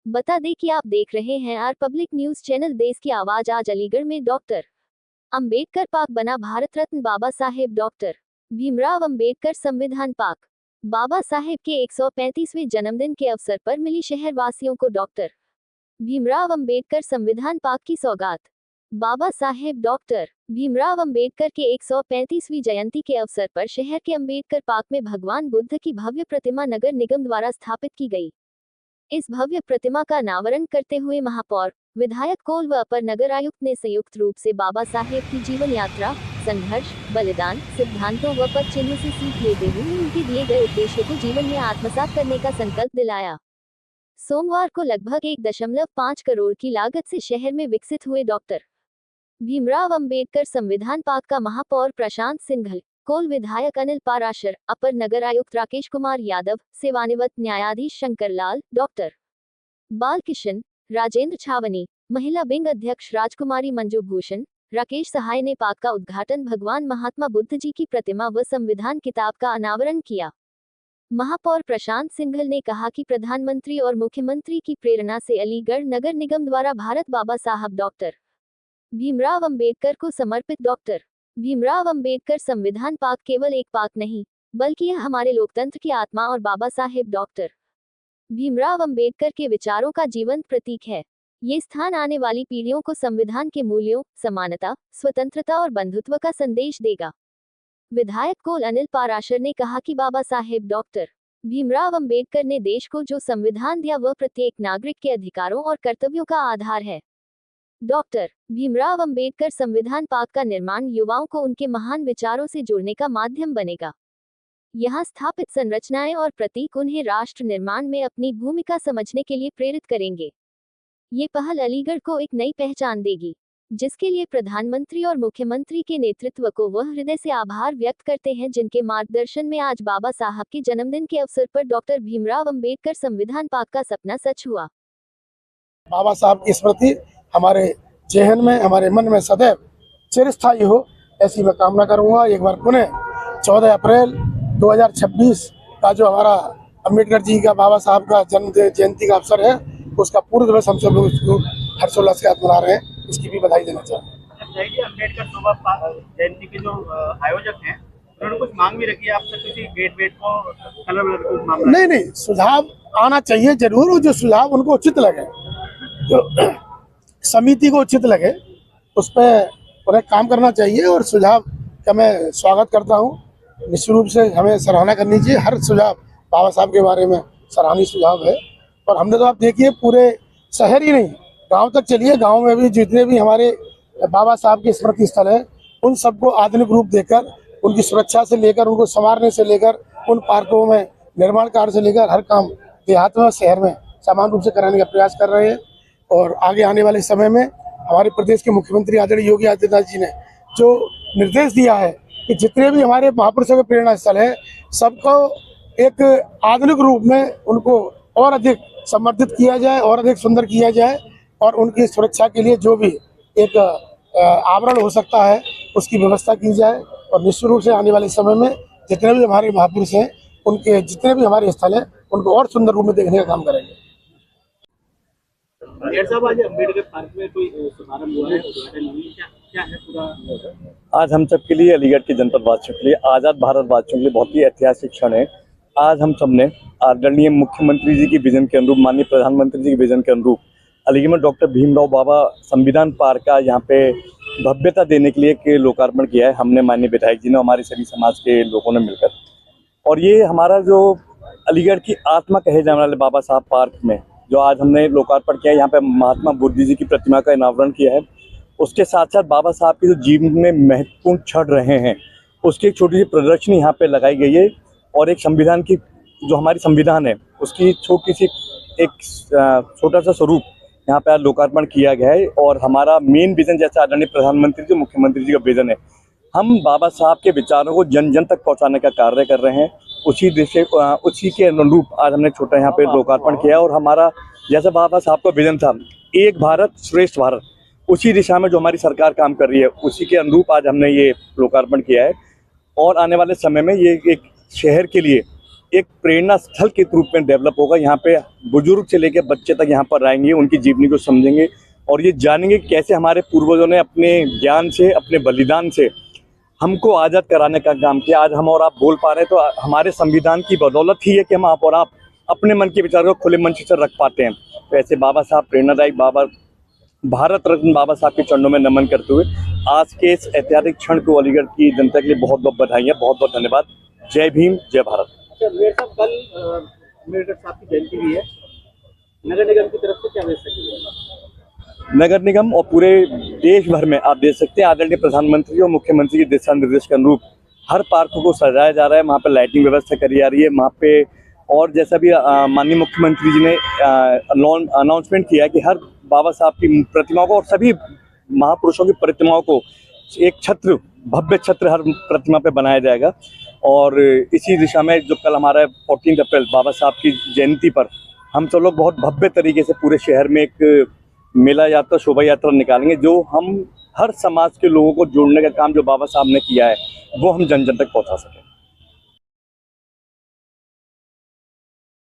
बता दें कि आप देख रहे हैं आर पब्लिक न्यूज चैनल देश की आवाज। आज अलीगढ़ में डॉक्टर अंबेडकर पार्क बना भारत रत्न बाबा साहेब डॉक्टर भीमराव अंबेडकर संविधान पार्क। बाबा साहेब के 135वें जन्मदिन के अवसर पर मिली शहर वासियों को डॉक्टर भीमराव अंबेडकर संविधान पार्क की सौगात। बाबा साहेब डॉक्टर भीमराव अंबेडकर के 135वीं जयंती के अवसर पर शहर के अंबेडकर पार्क में भगवान बुद्ध की भव्य प्रतिमा नगर निगम द्वारा स्थापित की गई। इस भव्य प्रतिमा का अनावरण करते हुए महापौर, विधायक कोल व अपर नगर आयुक्त ने संयुक्त रूप से बाबा साहेब की जीवन यात्रा, संघर्ष, बलिदान, सिद्धांतों व पद चिन्हों से सीख लेते हुए उनके दिए गए उद्देश्यों को जीवन में आत्मसात करने का संकल्प दिलाया। सोमवार को लगभग 1.5 करोड़ की लागत से शहर में विकसित हुए डॉक्टर भीमराव अंबेडकर संविधान पार्क का महापौर प्रशांत सिंघल, कोल विधायक अनिल पाराशर, अपर नगर आयुक्त राकेश कुमार यादव, सेवानिवृत्त न्यायाधीश शंकर लाल, डॉक्टर बालकिशन, राजेंद्र छावनी, महिला विंग अध्यक्ष राजकुमारी मंजू भूषण, राकेश सहाय ने पार्क का उद्घाटन, भगवान महात्मा बुद्ध जी की प्रतिमा व संविधान किताब का अनावरण किया। महापौर प्रशांत सिंघल ने कहा कि प्रधानमंत्री और मुख्यमंत्री की प्रेरणा से अलीगढ़ नगर निगम द्वारा भारत बाबा साहब डॉक्टर भीमराव अंबेडकर को समर्पित डॉक्टर भीमराव अंबेडकर संविधान पार्क केवल एक पार्क नहीं, बल्कि यह हमारे लोकतंत्र की आत्मा और बाबा साहेब डॉक्टर भीमराव अंबेडकर के विचारों का जीवंत प्रतीक है। ये स्थान आने वाली पीढ़ियों को संविधान के मूल्यों, समानता, स्वतंत्रता और बंधुत्व का संदेश देगा। विधायक कोल अनिल पाराशर ने कहा कि बाबा साहेब डॉक्टर भीमराव अंबेडकर ने देश को जो संविधान दिया वह प्रत्येक नागरिक के अधिकारों और कर्तव्यों का आधार है। डॉक्टर भीमराव अंबेडकर संविधान पार्क का निर्माण युवाओं को उनके महान विचारों से जुड़ने का माध्यम बनेगा। यहाँ स्थापित संरचनाएं और प्रतीक उन्हें राष्ट्र निर्माण में अपनी भूमिका समझने के लिए प्रेरित करेंगे। ये पहल अलीगढ़ को एक नई पहचान देगी, जिसके लिए प्रधानमंत्री और मुख्यमंत्री के नेतृत्व को वह हृदय से आभार व्यक्त करते हैं, जिनके मार्गदर्शन में आज बाबा साहब के जन्मदिन के अवसर पर डॉक्टर भीमराव अंबेडकर संविधान पार्क का सपना सच हुआ। बाबा साहब की स्मृति हमारे जेहन में, हमारे मन में सदैव चिरस्थायी हो, ऐसी मैं कामना करूंगा। एक बार पुनः 14 अप्रैल 2026 का जो हमारा अम्बेडकर जी का, बाबा साहब का जन्म जयंती का अवसर है, उसका पूर्ण दिवस हम सब लोग इसको हर्षोल्लास के साथ मना रहे हैं। इसकी भी बधाई देना चाहते हैं। अम्बेडकर शोभा जयंती के जो आयोजक हैं, उन्होंने कुछ मांग भी रखी है आपसे, किसी गेट को कलर नहीं, सुझाव आना चाहिए जरूर, जो सुझाव उनको उचित लगे, जो समिति को उचित लगे, उस पर उन्हें काम करना चाहिए। और सुझाव का मैं स्वागत करता हूँ। निश्चित रूप से हमें सराहना करनी चाहिए। हर सुझाव बाबा साहब के बारे में सराहनीय सुझाव है। और हमने तो आप देखिए पूरे शहर ही नहीं, गांव तक चलिए, गांव में भी जितने भी हमारे बाबा साहब के स्मृति स्थल है, उन सबको आधुनिक रूप देकर, उनकी सुरक्षा से लेकर, उनको संवारने से लेकर, उन पार्कों में निर्माण कार्य से लेकर हर काम देहात में और शहर में समान रूप से कराने का प्रयास कर रहे हैं। और आगे आने वाले समय में हमारे प्रदेश के मुख्यमंत्री आदरणीय योगी आदित्यनाथ जी ने जो निर्देश दिया है कि जितने भी हमारे महापुरुषों के प्रेरणा स्थल है, सबको एक आधुनिक रूप में उनको और अधिक समर्थित किया जाए, और अधिक सुंदर किया जाए, और उनकी सुरक्षा के लिए जो भी एक आवरण हो सकता है उसकी व्यवस्था की जाए। और निश्चित रूप से आने वाले समय में जितने भी हमारे महापुरुष हैं, उनके जितने भी हमारे स्थल हैं, उनको और सुंदर रूप में देखने का काम करेंगे। आज अम्बेडकर पार्क में कोई शुभारंभ हुआ है, क्या है पूरा? आज हम सब के लिए, अलीगढ़ के जनपद वासियों के लिए, आज़ाद भारत वासियों के लिए बहुत ही ऐतिहासिक क्षण है। आज हम सब ने आदरणीय मुख्यमंत्री जी की विजन के अनुरूप, माननीय प्रधानमंत्री जी के विजन के अनुरूप अलीगढ़ में डॉक्टर भीमराव बाबा संविधान पार्क का यहाँ पे भव्यता देने के लिए एक लोकार्पण किया है। हमने, माननीय विधायक जी ने, हमारे सभी समाज के लोगों ने मिलकर। और ये हमारा जो अलीगढ़ की आत्मा कहे जाने वाले बाबा साहब पार्क में जो आज हमने लोकार्पण किया है, यहाँ पे महात्मा बुद्ध जी की प्रतिमा का अनावरण किया है। उसके साथ साथ बाबा साहब के जो जीवन में महत्वपूर्ण क्षण रहे हैं, उसकी एक छोटी सी प्रदर्शनी यहाँ पे लगाई गई है। और एक संविधान की, जो हमारी संविधान है, उसकी छोटी सी एक छोटा सा स्वरूप यहाँ पे आज लोकार्पण किया गया है। और हमारा मेन विजन, जैसे आदरणीय प्रधानमंत्री जी, मुख्यमंत्री जी का विजन है, हम बाबा साहब के विचारों को जन जन तक पहुँचाने का कार्य कर रहे हैं। उसी के अनुरूप आज हमने छोटा यहाँ पे लोकार्पण किया। और हमारा जैसा बाबा साहब का विजन था, एक भारत श्रेष्ठ भारत, उसी दिशा में जो हमारी सरकार काम कर रही है, उसी के अनुरूप आज हमने ये लोकार्पण किया है। और आने वाले समय में ये एक शहर के लिए एक प्रेरणा स्थल के रूप में डेवलप होगा। यहाँ पे बुजुर्ग से लेकर बच्चे तक यहाँ पर आएंगे, उनकी जीवनी को समझेंगे और ये जानेंगे कि कैसे हमारे पूर्वजों ने अपने ज्ञान से, अपने बलिदान से हमको आज़ाद कराने का काम किया। आज हम और आप बोल पा रहे हैं तो हमारे संविधान की बदौलत ही है कि हम आप और आप अपने मन के विचार को खुले मंच से रख पाते हैं। तो ऐसे बाबा साहब प्रेरणादायी बाबा, भारत रत्न बाबा साहब के चरणों में नमन करते हुए आज के इस ऐतिहासिक क्षण को अलीगढ़ की जनता के लिए बहुत बहुत बधाइयाँ, बहुत बहुत धन्यवाद। जय भीम, जय भारत। अच्छा मेयर साहब, कल अम्बेडकर साहब की जयंती भी है, नगर निगम की तरफ से क्या व्यवस्था की जाएगी? नगर निगम और पूरे देश भर में आप देख सकते हैं आदरणीय प्रधानमंत्री और मुख्यमंत्री के दिशा निर्देश के अनुरूप हर पार्क को सजाया जा रहा है। वहाँ पे लाइटिंग व्यवस्था करी जा रही है वहाँ पे, और जैसा भी माननीय मुख्यमंत्री जी ने अनाउंसमेंट किया है कि हर बाबा साहब की प्रतिमाओं को और सभी महापुरुषों की प्रतिमाओं को एक छत्र, भव्य छत्र हर प्रतिमा पे बनाया जाएगा। और इसी दिशा में जो कल हमारा 14 अप्रैल बाबा साहब की जयंती पर हम सब लोग बहुत भव्य तरीके से पूरे शहर में एक मेला यात्रा, शोभा यात्रा निकालेंगे, जो हम हर समाज के लोगों को जोड़ने का काम जो बाबा साहब ने किया है वो हम जन जन तक पहुंचा सकें।